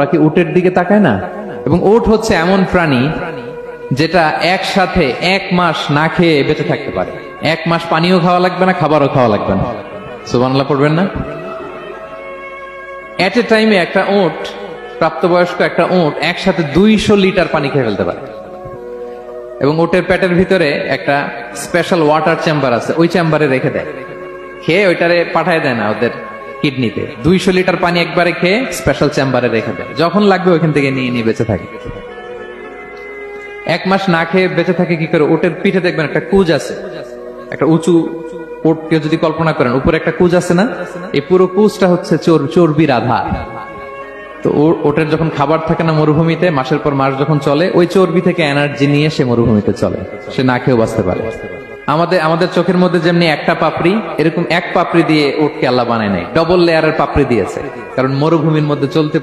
ওরা কি উটের দিকে তাকায় না? এবং উট হচ্ছে এমন প্রাণী যেটা একসাথে 1 মাস না খেয়ে বেঁচে থাকতে পারে। 1 মাস পানিও খাওয়া লাগবে না, খাবারও খাওয়া লাগবে না। সুবহানাল্লাহ পড়বেন না? এট এ টাইমে একটা উট, প্রাপ্তবয়স্ক একটা উট একসাথে 200 লিটার পানি খেয়ে ফেলতে পারে। এবং উটের পেটের ভিতরে একটা স্পেশাল ওয়াটার চেম্বার আছে, ওই চেম্বারে রেখে দেয়, খেয়ে ওইটারে পাঠায় দেয় না ওদের কিডনিতে। 200 লিটার পানি একবারে খেয়ে স্পেশাল চেম্বারে রেখে দেয়, যখন লাগবে ওইখান থেকে নিয়ে নিয়ে বেঁচে থাকে। 1 মাস না খেয়ে বেঁচে থাকে কি করে? উটের পিঠে দেখবেন একটা কুজ আছে, একটা উঁচু উটকে যদি কল্পনা করেন, উপরে একটা কুজ আছে না, এই পুরো কুজটা হচ্ছে চর্বির আধার। তো ওটের যখন খাবার থাকে না মরুভূমিতে, মাসের পর মাস যখন চলে, ওই চর্বি থেকে এনার্জি নিয়ে সে মরুভূমিতে চলে, সে না খেয়েও বাঁচতে পারে। আমাদের চোখের মধ্যে যেমনি একটা পাপড়ি, এরকম এক পাপড়ি দিয়ে উটকে আল্লাহ বানায় নাই, ডবল লেয়ারের পাপড়ি দিয়েছে, কারণ মরুভূমির মধ্যে চলতে